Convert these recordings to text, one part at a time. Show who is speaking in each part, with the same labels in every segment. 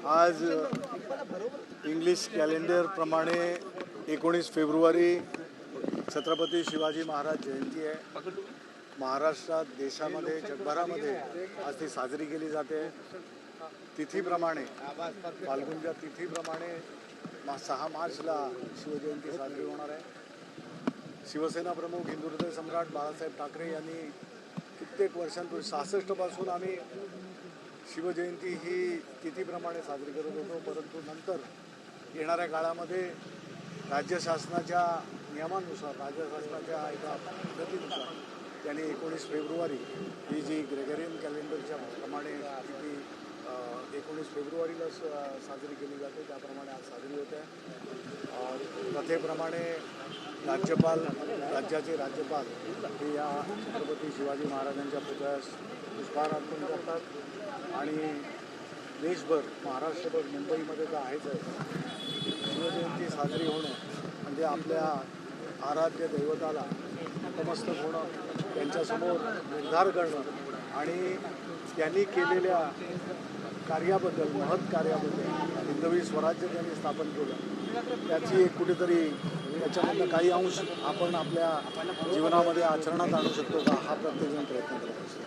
Speaker 1: आज English calendar प्रमाणे 19 February Chhatrapati Shivaji Maharaj जयंती आहे। महाराष्ट्रात, देशामध्ये, जगभरामध्ये आज ती साजरी केली जाते। तिथीप्रमाणे फाल्गुनच्या तिथीप्रमाणे 6 मार्चला शिवजयंती साजरी होणार आहे। शिवसेना प्रमुख हिंदू हृदय सम्राट बाळासाहेब ठाकरे यांनी कित्येक वर्षांपूर्वी 66 पासून आम्ही शिवजयंती ही तिथीप्रमाणे साजरी करत होतो, परंतु नंतर येणाऱ्या काळामध्ये राज्य शासनाच्या नियमानुसार, राज्य शासनाच्या एका पद्धतीनुसार त्यांनी 19 फेब्रुवारी ही जी ग्रेगरियन कॅलेंडरच्या प्रमाणे तिथी 19 फेब्रुवारीला साजरी केली जाते, त्याप्रमाणे आज साजरी होते आहे। प्रथेप्रमाणे राज्याचे राज्यपाल हे या छत्रपती शिवाजी महाराजांच्या पुतळ्यास पुष्पहार अर्पण करतात आणि देशभर, महाराष्ट्रभर, मुंबईमध्ये तर आहेच आहे, शिवजयंती साजरी होणं म्हणजे आपल्या आराध्य दैवताला नतमस्तक होणं, त्यांच्यासमोर निर्धार करणं आणि त्यांनी केलेल्या कार्याबद्दल, महत् कार्याबद्दल, हिंदवी स्वराज्य त्यांनी स्थापन केलं, त्याची एक कुठेतरी त्याच्यामधनं काही अंश आपण आपल्या जीवनामध्ये आचरणात आणू शकतो का, हा प्रत्येकजण प्रयत्न करत असतो।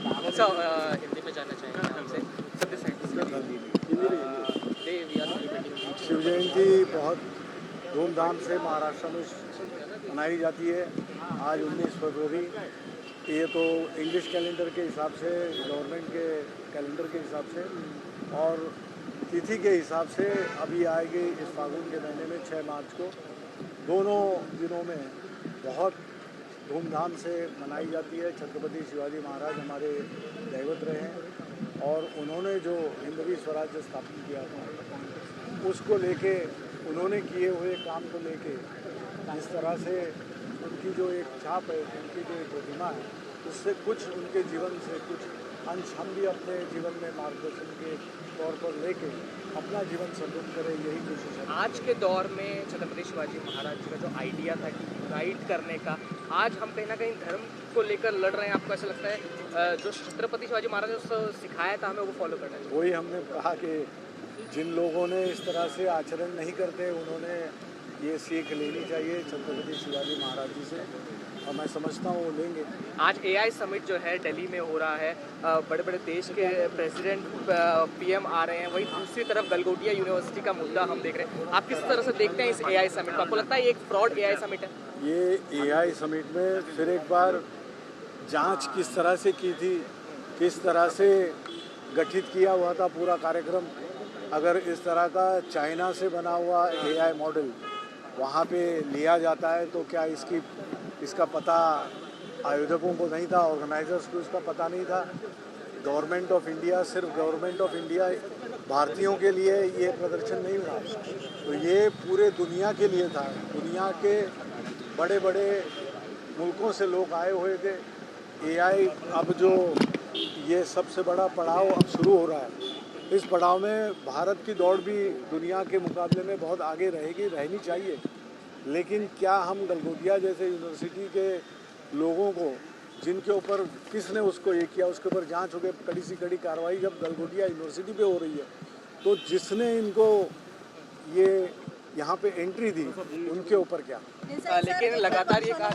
Speaker 2: हिंदी में जानना चाहेंगे हमसे
Speaker 1: शिवजयंती बहुत धूमधाम से महाराष्ट्र में मनाई जाती है। आज 19 फरवरी, ये तो इंग्लिश कैलेंडर के हिसाब से, गवर्नमेंट के कैलेंडर के हिसाब से, और तिथि के हिसाब से अभी आएगी इस फागुन के महीने में 6 मार्च को। दोनों दिनों में बहुत धूमधाम से मनाई जाती है। छत्रपति शिवाजी महाराज हमारे दैवत रहे हैं और उन्होंने जो हिंदवी स्वराज्य स्थापित किया था, उसको लेके, उन्होंने किए हुए काम को लेके जिस तरह से उनकी जो एक छाप है, उनकी जो एक प्रतिमा है, उससे कुछ उनके जीवन से कुछ अंश हम भी अपने जीवन में मार्गदर्शन के तौर पर लेके अपना जीवन समृद्ध करें, यही कोशिश है।
Speaker 2: आज के दौर में छत्रपति शिवाजी महाराज जी का जो आइडिया था कि यूनाइट करने का, आज हम कहीं ना कहीं धर्म को लेकर लड़ रहे हैं। आपको ऐसा लगता है जो छत्रपति शिवाजी महाराज ने सिखाया था हमें वो फॉलो करना चाहिए?
Speaker 1: वही हमने कहा कि जिन लोगों ने इस तरह से आचरण नहीं करते, उन्होंने ये सीख लेनी चाहिए छत्रपति शिवाजी महाराज जी से, और मैं समझता हूँ वो लेंगे।
Speaker 2: आज AI समिट जो है दिल्ली में हो रहा है, बड़े बड़े देश के प्रेसिडेंट, PM आ रहे हैं, वहीं दूसरी तरफ गलगोटिया यूनिवर्सिटी का मुद्दा हम देख रहे हैं। आप किस तरह से देखते हैं इस AI समिट को? आपको लगता है ये एक फ्रॉड AI समिट है?
Speaker 1: ये AI समिट में फिर एक बार जांच किस तरह से की थी, किस तरह से गठित किया हुआ था पूरा कार्यक्रम। अगर इस तरह का चाइना से बना हुआ AI मॉडल वहाँ पे लिया जाता है तो क्या इसका पता आयोजकों को नहीं था, ऑर्गेनाइजर्स को इसका पता नहीं था? गवर्नमेंट ऑफ इंडिया, सिर्फ गवर्नमेंट ऑफ इंडिया भारतीयों के लिए ये प्रदर्शन नहीं हुआ, तो ये पूरे दुनिया के लिए था। दुनिया के बड़े बड़े मुल्कों से लोग आए हुए थे। AI अब जो ये सबसे बड़ा पड़ाव अब शुरू हो रहा है, इस पड़ाव में भारत की दौड़ भी दुनिया के मुकाबले में बहुत आगे रहेगी, रहनी चाहिए। लेकिन क्या हम गलगोटिया जैसे यूनिवर्सिटी के लोगों को, जिनके ऊपर किसने उसको ये किया, उसके ऊपर जांच हो गई, कड़ी सी कड़ी कार्रवाई जब गलगोटिया यूनिवर्सिटी पे हो रही है, तो जिसने इनको ये यहाँ पे एंट्री दी, उनके ऊपर क्या?
Speaker 2: लेकिन लगातार ये कहा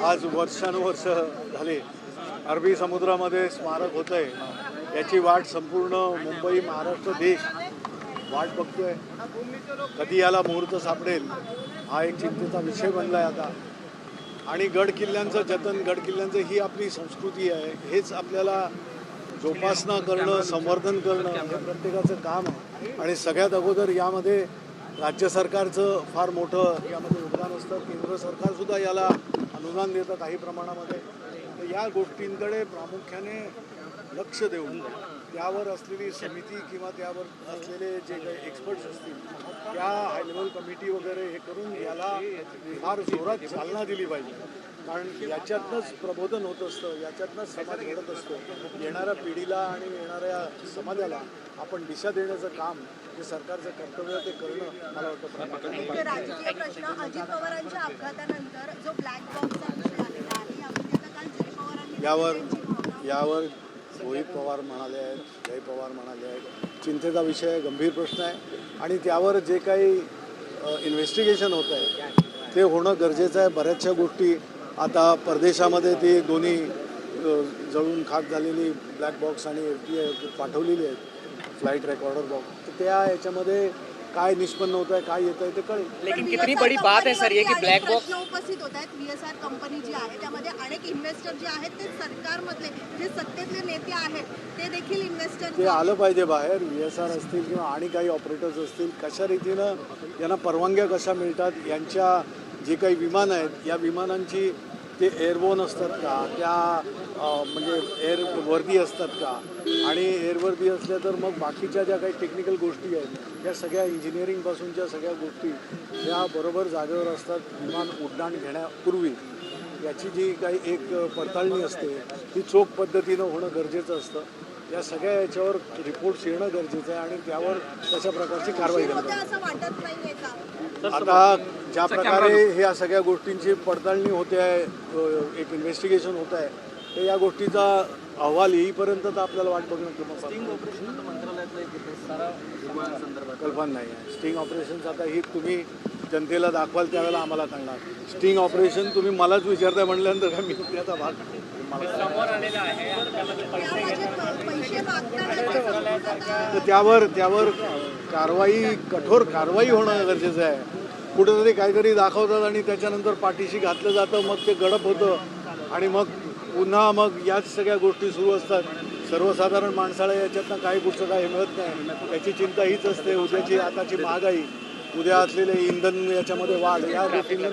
Speaker 1: आज वर्षानुवर्ष झाले अरबी समुद्रामध्ये स्मारक होतं आहे, याची वाट संपूर्ण मुंबई, महाराष्ट्र, देश वाट बघतोय। कधी याला मुहूर्त सापडेल हा एक चिंतेचा विषय बनला आहे आता। आणि गड किल्ल्यांचं जतन, गड किल्ल्यांचं ही आपली संस्कृती आहे, हेच आपल्याला जोपासना करणं, संवर्धन करणं हे प्रत्येकाचं काम आहे। आणि सगळ्यात अगोदर यामध्ये राज्य सरकारचं फार मोठं यामध्ये योगदान असतं। केंद्र सरकारसुद्धा याला अनुदान देतं काही प्रमाणामध्ये। तर या गोष्टींकडे प्रामुख्याने लक्ष देऊन त्यावर असलेली समिती किंवा त्यावर असलेले जे काही एक्सपर्ट्स असतील, त्या हाय लेवल कमिटी वगैरे हे करून याला फार जोरात चालना दिली पाहिजे। कारण याच्यातनंच प्रबोधन होत असतं, याच्यातनंच समाज घडत असतो. येणाऱ्या पिढीला आणि येणाऱ्या समाजाला आपण दिशा देण्याचं काम जे सरकारचं कर्तव्य ते करणं मला वाटतं प्रामुख्याने.
Speaker 3: एक राजकीय प्रश्न, अजित पवारांच्या अपघातानंतर जो ब्लॅक बॉक्सचा विषय आलेला आहे, यामध्ये आता काल जय पवारांनी
Speaker 1: यावर रोहित पवार म्हणाले आहेत, जय पवार म्हणाले आहेत. चिंतेचा विषय आहे, गंभीर प्रश्न आहे आणि त्यावर जे काही इन्व्हेस्टिगेशन होत आहे ते होणं गरजेचं आहे. बऱ्याचशा गोष्टी आता परदेशामध्ये ती दोन्ही जळून खाक झालेली ब्लॅक बॉक्स आणि FTI पाठवलेली आहेत, फ्लाईट रेकॉर्डर बॉक्स. तर त्या याच्यामध्ये काय निष्पन्न होत आहे, काय येत आहे ते कळेल.
Speaker 2: लेकिन कितनी बड़ी बात है सर ये कि ब्लॅक बॉक्स
Speaker 3: प्रश्न उपस्थित होत आहेत. VSR कंपनी जी आहे त्यामध्ये अनेक इन्व्हेस्टर जे आहेत ते सरकारमधले जे सत्तेतले नेते आहेत ते देखील
Speaker 1: ते
Speaker 3: इन्व्हेस्टर
Speaker 1: आलं पाहिजे बाहेर. VSR असतील किंवा आणि काही ऑपरेटर्स असतील, कशा रीतीनं यांना परवानग्या कशा मिळतात, यांच्या जे काही विमानं आहेत या विमानांची ते एअरबोर्न असतात का, त्या म्हणजे एअरवर्दी असतात का, आणि एअरवर्दी असल्या तर मग बाकीच्या ज्या काही टेक्निकल गोष्टी आहेत या सगळ्या इंजिनिअरिंगपासूनच्या सगळ्या गोष्टी या बरोबर जागेवर असतात. विमान उड्डाण घेण्यापूर्वी याची जी काही एक पडताळणी असते ती चोख पद्धतीनं होणं गरजेचं असतं. या सगळ्या याच्यावर रिपोर्ट्स येणं गरजेचं आहे आणि त्यावर तशा प्रकारची कारवाई करावी.
Speaker 3: असं वाटत नाहीये का?
Speaker 1: आता ज्या प्रकारे ह्या सगळ्या गोष्टींची पडताळणी होते आहे, एक इन्व्हेस्टिगेशन होत आहे, तर या गोष्टीचा अहवाल येईपर्यंत तर आपल्याला वाट बघणं किंवा कल्पना नाही आहे. स्टिंग ऑपरेशन्स आता ही तुम्ही जनतेला दाखवाल त्यावेळेला आम्हाला कळणार. स्टिंग ऑपरेशन तुम्ही मलाच विचारताय म्हटल्यानंतर काय मी त्याचा भाग
Speaker 3: पैसे मागताना
Speaker 1: तर त्यावर कारवाई, कठोर कारवाई होणं गरजेचं आहे. कुठेतरी काहीतरी दाखवतात आणि त्याच्यानंतर पाठीशी घातलं जातं, मग ते गडप होतं आणि मग पुन्हा मग याच सगळ्या गोष्टी सुरू असतात. सर्वसाधारण माणसाला याच्यातनं काही कुठचं काही मिळत नाही. याची चिंता हीच असते, उद्याची आताची महागाई, उद्या असलेले इंधन याच्यामध्ये वाढ, या गोष्टींना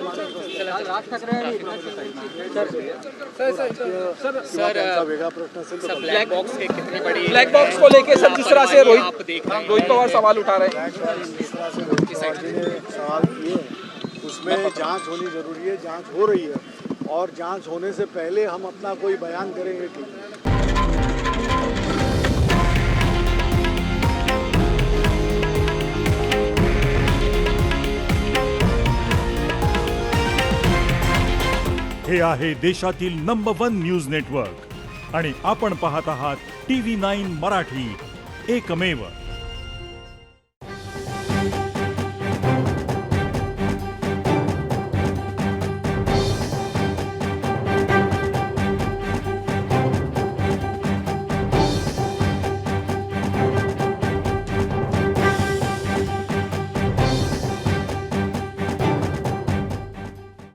Speaker 1: वेगळा प्रश्न असेल तर
Speaker 2: ब्लैक बॉक्स के कितनी बड़ी
Speaker 4: ब्लैक बॉक्स को लेके सर जिस तरह से
Speaker 2: आप देख रहे हैं
Speaker 4: रोहित पवार सवाल उठा रहे हैं,
Speaker 1: जिस तरह से रोहित पवार जी ने सवाल किए उसमें जांच होनी जरूरी है. जांच हो रही है और जांच होने से पहले हम अपना कोई बयान करेंगे ठीक.
Speaker 5: हे आहे देशातील नंबर 1 न्यूज नेटवर्क आणि आपण पाहत आहात TV9 मराठी, एकमेव.